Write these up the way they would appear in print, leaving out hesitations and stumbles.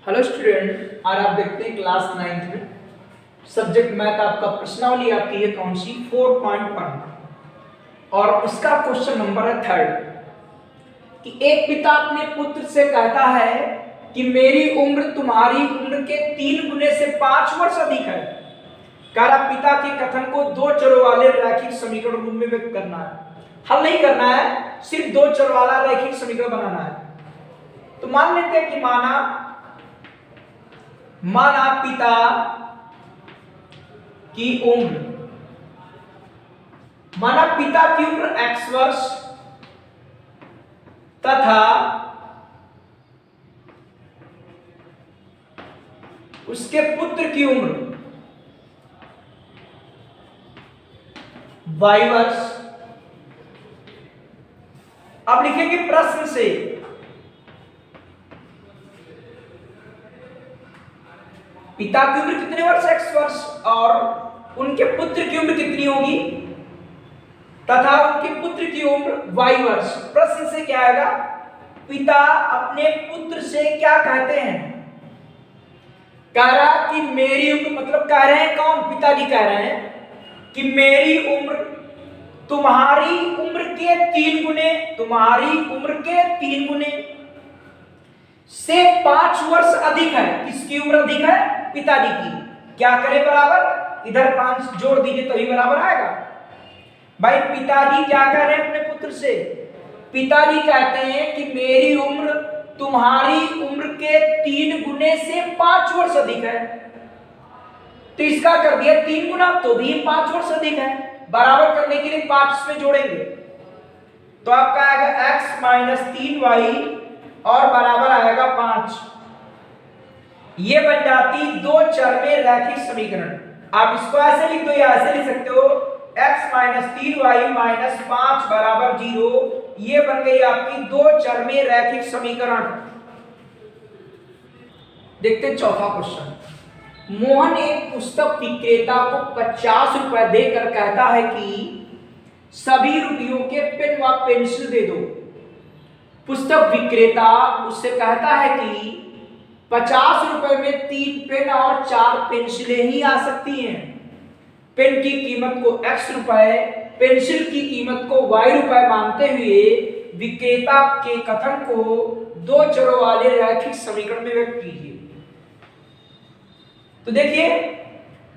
Hello student, आज आप देखते हैं क्लास 9th में सब्जेक्ट मैथ। आपका प्रश्नावली आपकी है कौन सी 4.1 और उसका क्वेश्चन नंबर है 3 कि एक पिता अपने पुत्र से कहता है कि मेरी उम्र तुम्हारी उम्र के 3 गुने से 5 वर्ष अधिक है। कह रहा पिता के कथन को दो चरों वाले रैखिक समीकरण रूप में व्यक्त करना है। हल नहीं करना है, सिर्फ दो चर वाला रैखिक समीकरण बनाना है। तो मान लेते हैं कि माना पिता की उम्र x वर्ष तथा उसके पुत्र की उम्र y वर्ष। अब लिखेंगे प्रश्न से पिता की उम्र कितने वर्ष x वर्ष और उनके पुत्र की उम्र कितनी होगी तथा उनके पुत्र की उम्र y वर्ष। प्रश्न से क्या आएगा, पिता अपने पुत्र से क्या कहते हैं, कह रहा कि मेरी उम्र, मतलब कह रहे हैं कौन, पिताजी कह रहे हैं कि मेरी उम्र तुम्हारी उम्र के 3 गुने, तुम्हारी उम्र के 3 गुने से 5 वर्ष अधिक है। किसकी उम्र अधिक है, पिताजी की। क्या करें बराबर, इधर 5 जोड़ दीजिए तभी बराबर आएगा। भाई पिताजी क्या कह रहे हैं अपने पुत्र से, पिताजी कहते हैं कि मेरी उम्र तुम्हारी उम्र के 3 गुने से 5 वर्ष अधिक है। तो इसका कर दिया 3 गुना तो भी 5 वर्ष अधिक है। बराबर करने के लिए 5 इसमें जोड़ेंगे तो आपका आएगा x माइनस 3y और बराबर आएगा 5। ये बन जाती दो चर में रैखिक समीकरण। आप इसको ऐसे लिख दो या ऐसे लिख सकते हो, x माइनस 3y माइनस 5 बराबर 0। ये बन गई आपकी दो चर में रैखिक समीकरण। देखते हैं चौथा क्वेश्चन। मोहन एक पुस्तक विक्रेता को 50 रुपए देकर कहता है कि सभी रुपयों के पेन व पेंसिल दे दो। पुस्तक विक्रेता उससे कहता है कि 50 रुपए में 3 पेन और 4 पेंसिलें ही आ सकती हैं। पेन की कीमत को x रुपए, पेंसिल की कीमत को y रुपए मानते हुए विक्रेता के कथन को दो चरों वाले रैखिक समीकरण में व्यक्त कीजिए। तो देखिए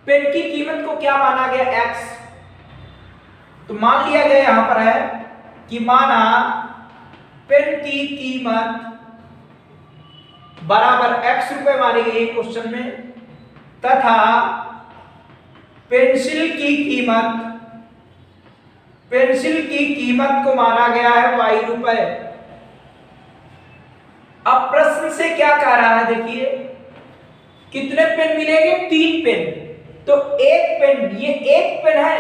पेन की कीमत को क्या माना गया, x। तो मान लिया गया यहां पर है कि माना पेन की कीमत बराबर x रुपए मानी गई क्वेश्चन में तथा पेंसिल की कीमत को माना गया है y रुपए। अब प्रश्न से क्या कह रहा है, देखिए कितने पेन मिलेंगे, 3 पेन। तो एक पेन, ये एक पेन है,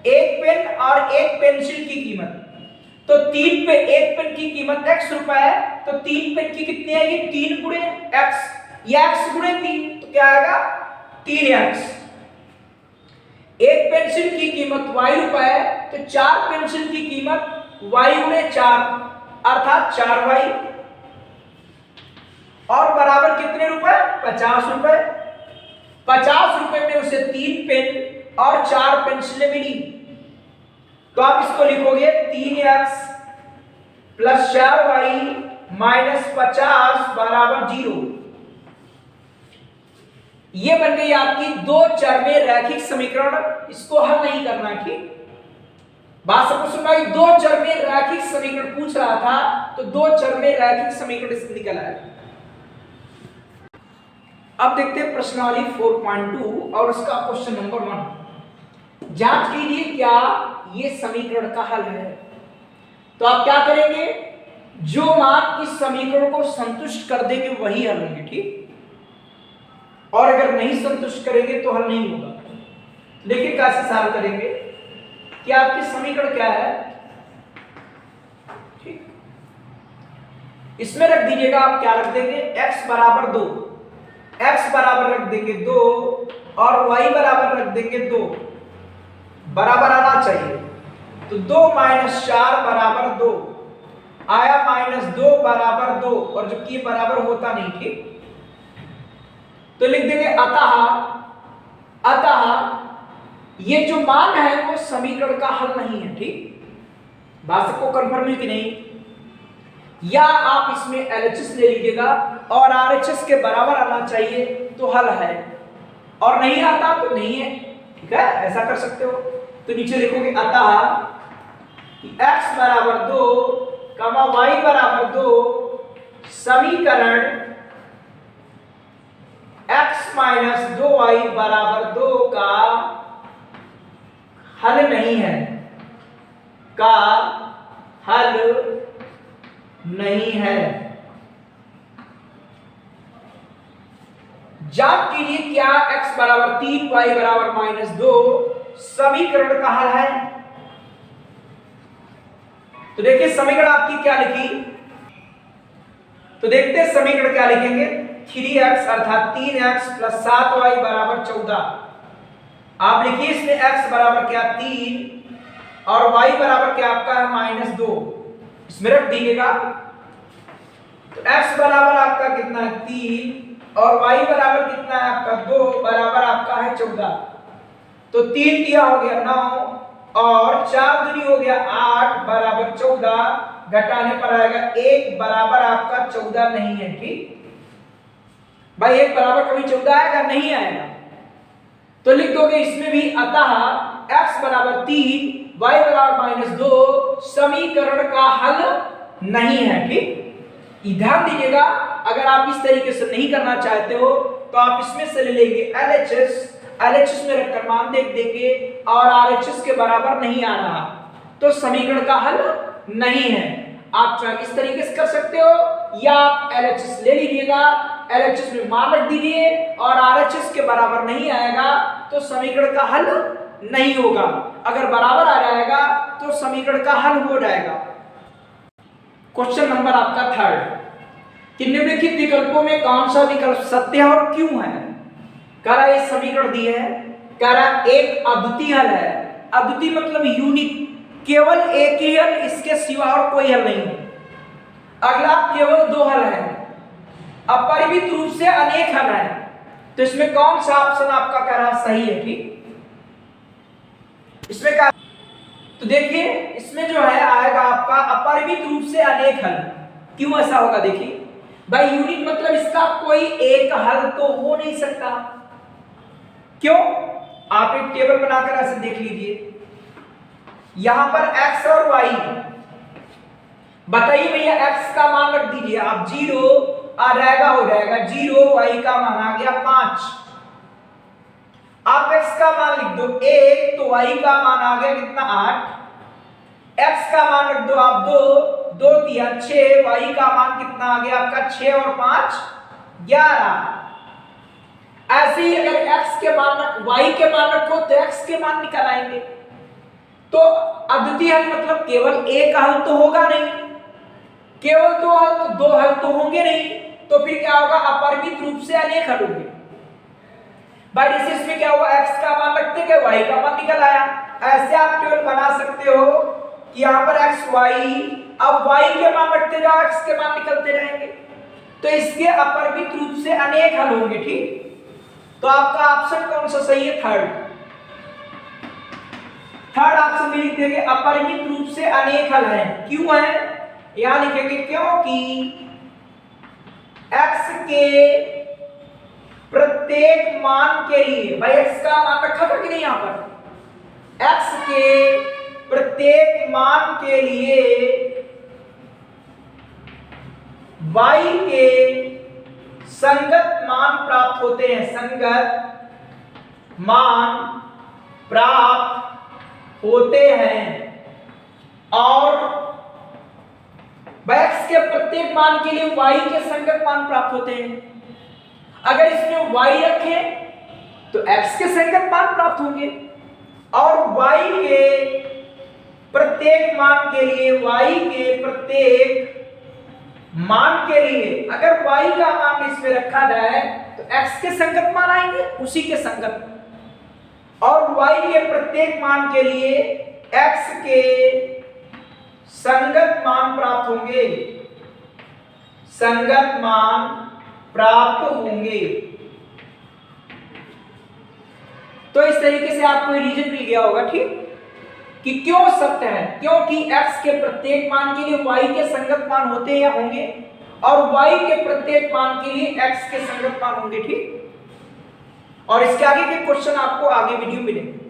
एक पेन और एक पेंसिल की कीमत, तो 3 पे एक पेन की कीमत x रुपए है, तो 3 पेन की कितनी आएगी, 3 गुणे x, या x गुणे 3, तो क्या आएगा 3x। एक पेंसिल की कीमत y रुपए है, तो 4 पेंसिल की कीमत y गुणे 4 अर्थात 4y और बराबर कितने रुपए, 50 रुपए। 50 रुपए में उसे 3 पेन और 4 पेंसिलें मिली, तो आप इसको लिखोगे 3x प्लस 4y माइनस 50 बराबर 0। ये बन गई आपकी दो चर में रैखिक समीकरण। इसको हल नहीं करना, ठीक बात सबको सुनना। दो चर में रैखिक समीकरण पूछ रहा था, तो दो चर में रैखिक समीकरण इससे निकल आया। अब देखते हैं प्रश्नावली 4.2 और उसका क्वेश्चन नंबर 1। जांच कीजिए क्या ये समीकरण का हल है। तो आप क्या करेंगे, जो मान इस समीकरण को संतुष्ट कर देंगे वही हल होंगे, ठीक। और अगर नहीं संतुष्ट करेंगे तो हल नहीं होगा। देखिए कैसे सॉल्व करेंगे कि आपके समीकरण क्या है, ठीक। इसमें रख दीजिएगा, आप क्या रख देंगे, x बराबर 2, x बराबर रख देंगे 2 और y बराबर रख देंगे 2, बराबर आना चाहिए। तो 2 माइनस 4 बराबर 2 आया, -2 बराबर 2, और जबकि बराबर होता नहीं, ठीक। तो लिख देंगे अतः ये जो मान है वो समीकरण का हल नहीं है। ठीक, बात सबको कंफर्म है कि नहीं? या आप इसमें LHS ले लीजिएगा और RHS के बराबर आना चाहिए तो हल है, और नहीं आता तो नहीं है। ठीक है, ऐसा कर सकते हो। तो नीचे लिखोगे अतः x बराबर 2, y बराबर 2 समीकरण x माइनस 2y बराबर 2 का हल नहीं है, का हल नहीं है। जांच कीजिए क्या x बराबर 3 y बराबर -2 समीकरण का हल है। तो देखिए समीकरण आपकी क्या लिखी, तो देखते हैं समीकरण क्या लिखेंगे। 3x अर्थात 3x प्लस 7y बराबर 14। आप लिखिए इसमें x बराबर क्या 3 और y बराबर क्या आपका है -2, इसमें रख दीजिएगा। तो x बराबर आपका कितना है 3 और y बराबर कितना है आपका 2 बराबर आपका है 14। तो 3 दिया हो गया 9 और 4 दूनी हो गया 8 बराबर 14, घटाने पर आएगा 1 बराबर आपका 14 नहीं है। ठीक भाई, 1 बराबर कभी 14 आएगा? नहीं आएगा। तो लिख दोगे इसमें भी अतः x बराबर 3 y बराबर -2 समीकरण का हल नहीं है। ठीक, ध्यान दीजिएगा, अगर आप इस तरीके से नहीं करना चाहते हो तो आप इसमें से ले लेंगे LHS में रखकर मान देख देंगे और RHS के बराबर नहीं आ रहा तो समीकरण का हल नहीं है। आप चाहे इस तरीके से कर सकते हो या आप LHS ले लीजिएगा, LHS में मान रख दीजिए और RHS के बराबर नहीं आएगा तो समीकरण का हल नहीं होगा। अगर बराबर आ जाएगा तो समीकरण का हल हो जाएगा। क्वेश्चन नंबर आपका 3, कि निम्नलिखित विकल्पों में कौन सा विकल्प सत्य है और क्यों है। कह रहा ये समीकरण दिए है, कह रहा एक अद्वितीय हल है। अद्वितीय मतलब यूनिक, केवल एक ही हल, इसके सिवा और कोई हल नहीं। अगला केवल 2 हल है। अपरिमित रूप से अनेक हल है। तो इसमें कौन सा ऑप्शन आपका कह रहा सही है? ठीक, इसमें क्या, तो देखिए इसमें जो है आएगा आपका अपरिमित रूप से अनेक हल। क्यों ऐसा होगा? देखिए भाई, यूनिक मतलब इसका कोई एक हल तो हो नहीं सकता। क्यों? आप एक टेबल बनाकर ऐसे देख लीजिए, यहां पर x और y, बताइए भैया x का मान रख दीजिए आप 0 आ जाएगा, हो जाएगा 0, y का मान आ गया 5। आप x का मान लिख दो 1 तो y का मान आ गया कितना 8। x का मान रख दो आप 2, 2 तिया 6, y का मान कितना आ गया आपका 6 और 5 11। ऐसे ही अगर x के मान y के मान रखो तो x के मान निकल आएंगे। तो अद्वितीय हल मतलब केवल एक हल तो होगा नहीं, केवल 2 हल तो 2 हल तो होंगे नहीं। तो फिर क्या होगा? अपरिमित रूप से अनेक हल होंगे। भाई जैसे इसमें क्या हुआ, x का मान रखते गए y का मान निकल आया। ऐसे आप टेबल बना सकते हो कि यहाँ पर x y, अब y के मान रखते जाओ x के मान निकलते रहेंगे। तो इसके अपरिमित रूप से अनेक हल होंगे। ठीक, तो आपका ऑप्शन कौन सा सही है? थर्ड ऑप्शन में लिख देंगे अपरिमित रूप से अनेक हल है। क्यों है? यहां लिखेंगे क्योंकि x के प्रत्येक मान के लिए, भाई x का मान रखा था कि नहीं यहां पर, x के प्रत्येक मान के लिए y के संगत मान प्राप्त होते हैं। संगत मान प्राप्त होते हैं और x के प्रत्येक मान के लिए y के संगत मान प्राप्त होते हैं। अगर इसमें y रखें तो x के संगत मान प्राप्त होंगे और y के प्रत्येक मान के लिए, y के प्रत्येक मान के लिए अगर y का मान इसमें रखा जाए तो x के संगत मान आएंगे उसी के संगत, और y के प्रत्येक मान के लिए x के संगत मान प्राप्त होंगे, संगत मान प्राप्त होंगे। तो इस तरीके से आपको रीजन मिल गया होगा, ठीक, कि क्यों सत्य है, क्योंकि x के प्रत्येक मान के लिए y के संगत मान होते हैं या होंगे, और y के प्रत्येक मान के लिए x के संगत मान होंगे, ठीक। और इसके आगे के क्वेश्चन आपको आगे वीडियो मिलेंगे।